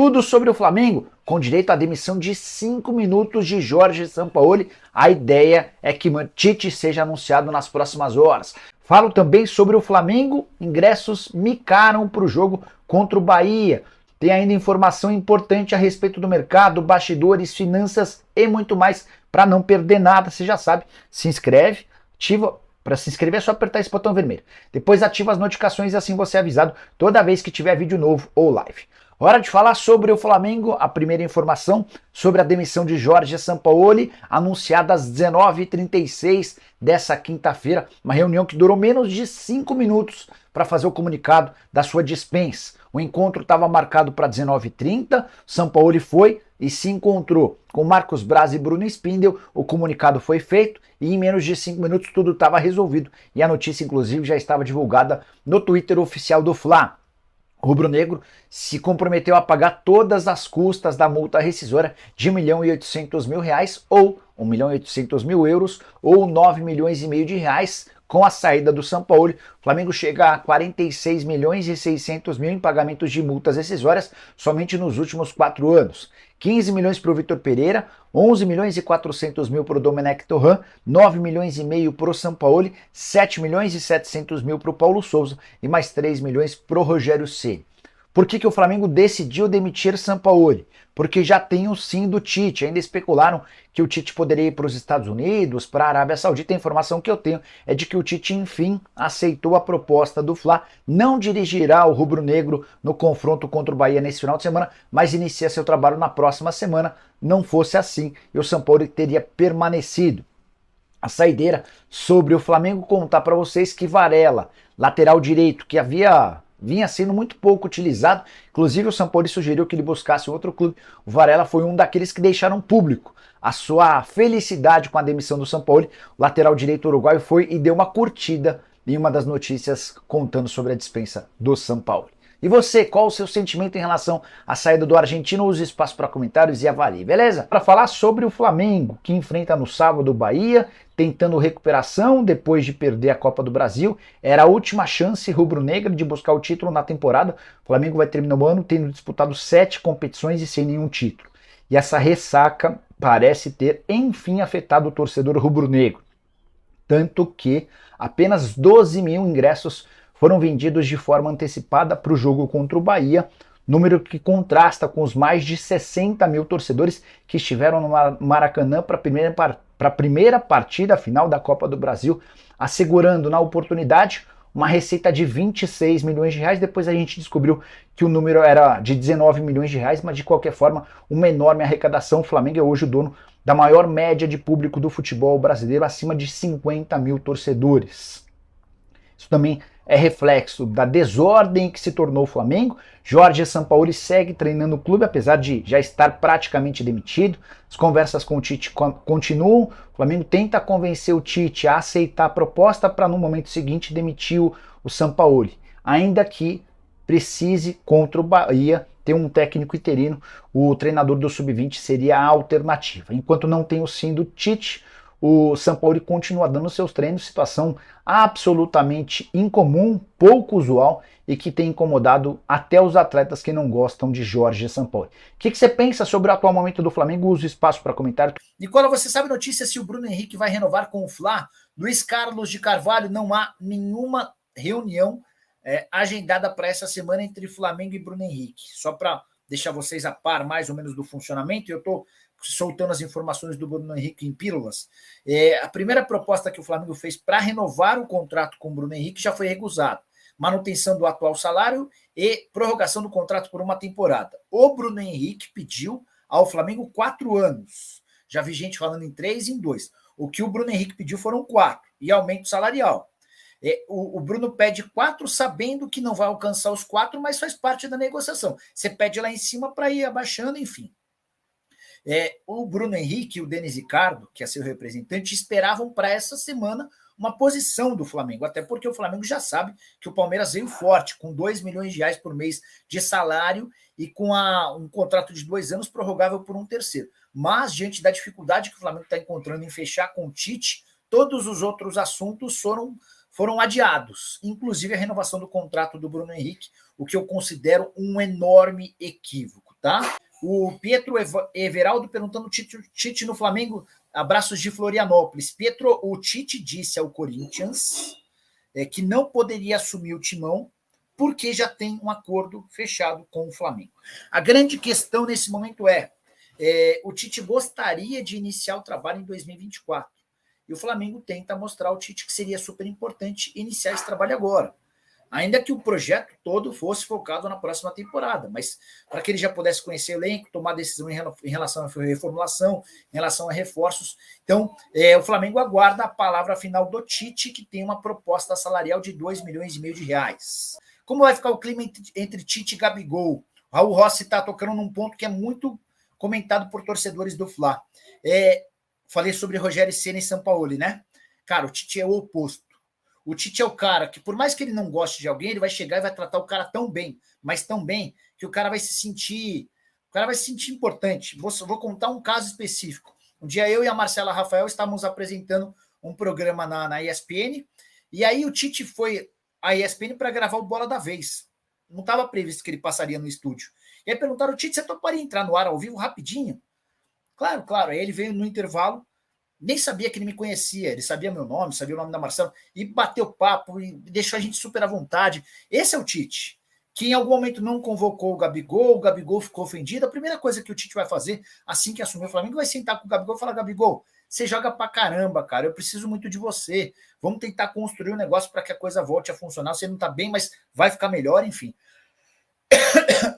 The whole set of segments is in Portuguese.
Tudo sobre o Flamengo, com direito à demissão de 5 minutos de Jorge Sampaoli. A ideia é que Tite seja anunciado nas próximas horas. Falo também sobre o Flamengo, ingressos micaram para o jogo contra o Bahia. Tem ainda informação importante a respeito do mercado, bastidores, finanças e muito mais. Para não perder nada, você já sabe, se inscreve, ativa. Para se inscrever é só apertar esse botão vermelho. Depois ativa as notificações e assim você é avisado toda vez que tiver vídeo novo ou live. Hora de falar sobre o Flamengo. A primeira informação sobre a demissão de Jorge Sampaoli, anunciada às 19h36 dessa quinta-feira. Uma reunião que durou menos de 5 minutos para fazer o comunicado da sua dispensa. O encontro estava marcado para 19h30, Sampaoli foi e se encontrou com Marcos Braz e Bruno Spindel. O comunicado foi feito e em menos de 5 minutos tudo estava resolvido. E a notícia, inclusive, já estava divulgada no Twitter oficial do Fla. O rubro-negro se comprometeu a pagar todas as custas da multa rescisória de R$1.800.000 ou €1.800.000 ou 9,5 milhões de reais com a saída do Sampaoli. O Flamengo chega a 46.600.000 em pagamentos de multas rescisórias somente nos últimos 4 anos. 15 milhões para o Vitor Pereira, 11.400.000 para o Domenech Torrent, 9,5 milhões para o Sampaoli, 7.700.000 para o Paulo Souza e mais 3 milhões para o Rogério Ceni. Por que o Flamengo decidiu demitir Sampaoli? Porque já tem o sim do Tite. Ainda especularam que o Tite poderia ir para os Estados Unidos, para a Arábia Saudita. A informação que eu tenho é de que o Tite, enfim, aceitou a proposta do Fla. Não dirigirá o rubro-negro no confronto contra o Bahia nesse final de semana, mas inicia seu trabalho na próxima semana. Não fosse assim, e o Sampaoli teria permanecido. A saideira sobre o Flamengo, contar para vocês que Varela, lateral direito, que vinha sendo muito pouco utilizado, inclusive o Sampaoli sugeriu que ele buscasse outro clube. O Varela foi um daqueles que deixaram público a sua felicidade com a demissão do Sampaoli. O lateral direito uruguaio foi e deu uma curtida em uma das notícias contando sobre a dispensa do Sampaoli. E você, qual o seu sentimento em relação à saída do argentino? Use espaço para comentários e avalie, beleza? Para falar sobre o Flamengo, que enfrenta no sábado o Bahia, tentando recuperação depois de perder a Copa do Brasil. Era a última chance rubro-negra de buscar o título na temporada. O Flamengo vai terminar o ano tendo disputado 7 competições e sem nenhum título. E essa ressaca parece ter, enfim, afetado o torcedor rubro-negro. Tanto que apenas 12 mil ingressos foram vendidos de forma antecipada para o jogo contra o Bahia, número que contrasta com os mais de 60 mil torcedores que estiveram no Maracanã para a primeira partida final da Copa do Brasil, assegurando na oportunidade uma receita de 26 milhões de reais. Depois a gente descobriu que o número era de 19 milhões de reais, mas de qualquer forma uma enorme arrecadação. O Flamengo é hoje o dono da maior média de público do futebol brasileiro, acima de 50 mil torcedores. Isso também é reflexo da desordem que se tornou o Flamengo. Jorge Sampaoli segue treinando o clube, apesar de já estar praticamente demitido. As conversas com o Tite continuam. O Flamengo tenta convencer o Tite a aceitar a proposta para, no momento seguinte, demitir o Sampaoli. Ainda que precise, contra o Bahia, ter um técnico interino. O treinador do Sub-20 seria a alternativa. Enquanto não tem o sim do Tite, o Sampaoli continua dando seus treinos, situação absolutamente incomum, pouco usual e que tem incomodado até os atletas que não gostam de Jorge Sampaoli. O que você pensa sobre o atual momento do Flamengo? Usa o espaço para comentário. Nicola, você sabe notícia se o Bruno Henrique vai renovar com o Fla? Luiz Carlos de Carvalho, não há nenhuma reunião agendada para essa semana entre Flamengo e Bruno Henrique. Só para deixar vocês a par mais ou menos do funcionamento, eu estou soltando as informações do Bruno Henrique em pílulas. A primeira proposta que o Flamengo fez para renovar o contrato com o Bruno Henrique já foi recusada. Manutenção do atual salário e prorrogação do contrato por uma temporada. O Bruno Henrique pediu ao Flamengo 4 anos. Já vi gente falando em 3 e em 2. O que o Bruno Henrique pediu foram 4 e aumento salarial. O Bruno pede 4 sabendo que não vai alcançar os 4, mas faz parte da negociação. Você pede lá em cima para ir abaixando, enfim. O Bruno Henrique e o Denis Ricardo, que é seu representante, esperavam para essa semana uma posição do Flamengo, até porque o Flamengo já sabe que o Palmeiras veio forte, com 2 milhões de reais por mês de salário e com um contrato de 2 anos prorrogável por um terceiro. Mas, diante da dificuldade que o Flamengo está encontrando em fechar com o Tite, todos os outros assuntos foram adiados, inclusive a renovação do contrato do Bruno Henrique, o que eu considero um enorme equívoco. tá? O Pietro Everaldo perguntando Tite no Flamengo, abraços de Florianópolis. Pietro, o Tite disse ao Corinthians que não poderia assumir o timão porque já tem um acordo fechado com o Flamengo. A grande questão nesse momento o Tite gostaria de iniciar o trabalho em 2024. E o Flamengo tenta mostrar ao Tite que seria super importante iniciar esse trabalho agora. Ainda que o projeto todo fosse focado na próxima temporada, mas para que ele já pudesse conhecer o elenco, tomar decisão em relação à reformulação, em relação a reforços. Então, o Flamengo aguarda a palavra final do Tite, que tem uma proposta salarial de 2,5 milhões de reais. Como vai ficar o clima entre Tite e Gabigol? O Raul Rossi está tocando num ponto que é muito comentado por torcedores do Fla. Falei sobre Rogério Ceni e Sampaoli, né? Cara, o Tite é o oposto. O Tite é o cara que, por mais que ele não goste de alguém, ele vai chegar e vai tratar o cara tão bem, mas tão bem, que o cara vai se sentir importante. Vou contar um caso específico. Um dia eu e a Marcela Rafael estávamos apresentando um programa na ESPN, e aí o Tite foi à ESPN para gravar o Bola da Vez. Não estava previsto que ele passaria no estúdio. E aí perguntaram, Tite, você toparia entrar no ar ao vivo rapidinho? Claro. Aí ele veio no intervalo, nem sabia que ele me conhecia, ele sabia meu nome, sabia o nome da Marcela, e bateu papo, e deixou a gente super à vontade. Esse é o Tite, que em algum momento não convocou o Gabigol ficou ofendido. A primeira coisa que o Tite vai fazer, assim que assumir o Flamengo, vai sentar com o Gabigol e falar, Gabigol, você joga pra caramba, cara, eu preciso muito de você, vamos tentar construir um negócio para que a coisa volte a funcionar, você não tá bem, mas vai ficar melhor, enfim.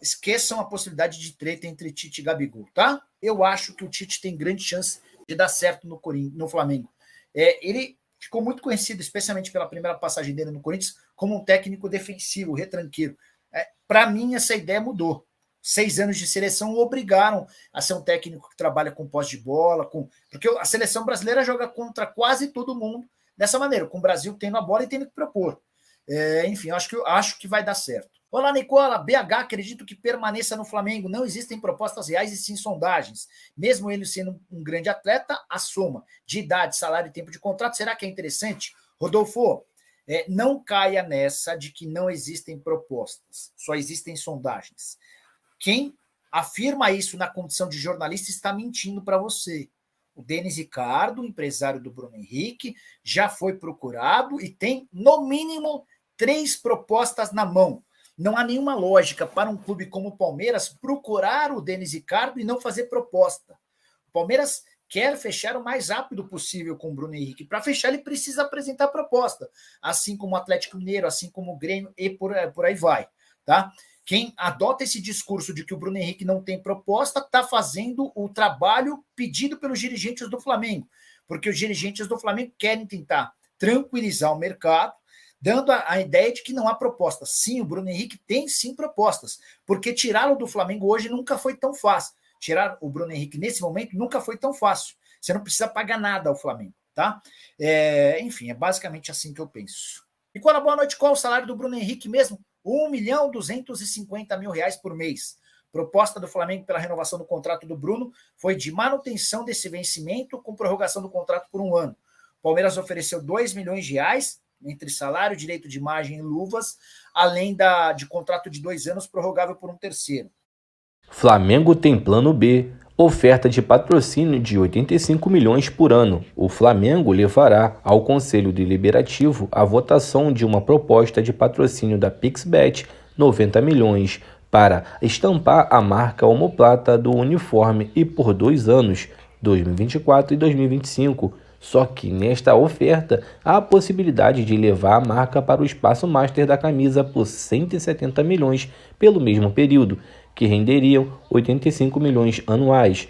Esqueçam a possibilidade de treta entre Tite e Gabigol, tá? Eu acho que o Tite tem grande chance de dar certo no Flamengo. Ele ficou muito conhecido, especialmente pela primeira passagem dele no Corinthians, como um técnico defensivo, retranqueiro. Para mim, essa ideia mudou. 6 anos de seleção o obrigaram a ser um técnico que trabalha com posse de bola, porque a seleção brasileira joga contra quase todo mundo dessa maneira, com o Brasil tendo a bola e tendo que propor. Enfim, acho que vai dar certo. Olá, Nicola. BH, acredito que permaneça no Flamengo. Não existem propostas reais e sim sondagens. Mesmo ele sendo um grande atleta, a soma de idade, salário e tempo de contrato, será que é interessante? Rodolfo, não caia nessa de que não existem propostas, só existem sondagens. Quem afirma isso na condição de jornalista está mentindo para você. O Denis Ricardo, empresário do Bruno Henrique, já foi procurado e tem, no mínimo, 3 propostas na mão. Não há nenhuma lógica para um clube como o Palmeiras procurar o Denis Ricardo e não fazer proposta. O Palmeiras quer fechar o mais rápido possível com o Bruno Henrique. Para fechar, ele precisa apresentar proposta, assim como o Atlético Mineiro, assim como o Grêmio e por aí vai. Tá? Quem adota esse discurso de que o Bruno Henrique não tem proposta está fazendo o trabalho pedido pelos dirigentes do Flamengo, porque os dirigentes do Flamengo querem tentar tranquilizar o mercado, dando a ideia de que não há proposta. Sim, o Bruno Henrique tem sim propostas, porque tirá-lo do Flamengo hoje nunca foi tão fácil. Tirar o Bruno Henrique nesse momento nunca foi tão fácil. Você não precisa pagar nada ao Flamengo, tá? Enfim, é basicamente assim que eu penso. E boa noite, qual é o salário do Bruno Henrique mesmo? R$1.250.000 por mês. Proposta do Flamengo pela renovação do contrato do Bruno foi de manutenção desse vencimento com prorrogação do contrato por 1 ano. O Palmeiras ofereceu R$2 milhões, entre salário, direito de imagem e luvas, além de contrato de 2 anos prorrogável por um terceiro. Flamengo tem plano B, oferta de patrocínio de 85 milhões por ano. O Flamengo levará ao Conselho Deliberativo a votação de uma proposta de patrocínio da Pixbet, 90 milhões, para estampar a marca omoplata do uniforme e por 2 anos, 2024 e 2025. Só que nesta oferta há a possibilidade de levar a marca para o espaço master da camisa por 170 milhões pelo mesmo período, que renderiam 85 milhões anuais.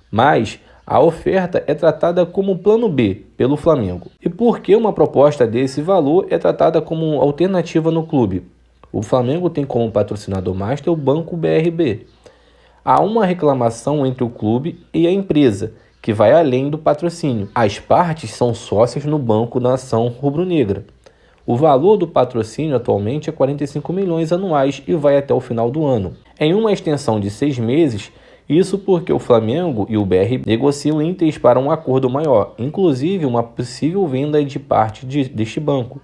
Mas a oferta é tratada como plano B pelo Flamengo. E por que uma proposta desse valor é tratada como alternativa no clube? O Flamengo tem como patrocinador master o Banco BRB. Há uma reclamação entre o clube e a empresa, que vai além do patrocínio. As partes são sócias no Banco da Nação Rubro-Negra. O valor do patrocínio atualmente é 45 milhões anuais e vai até o final do ano. Em uma extensão de 6 meses, isso porque o Flamengo e o BR negociam ínteres para um acordo maior, inclusive uma possível venda de parte deste banco.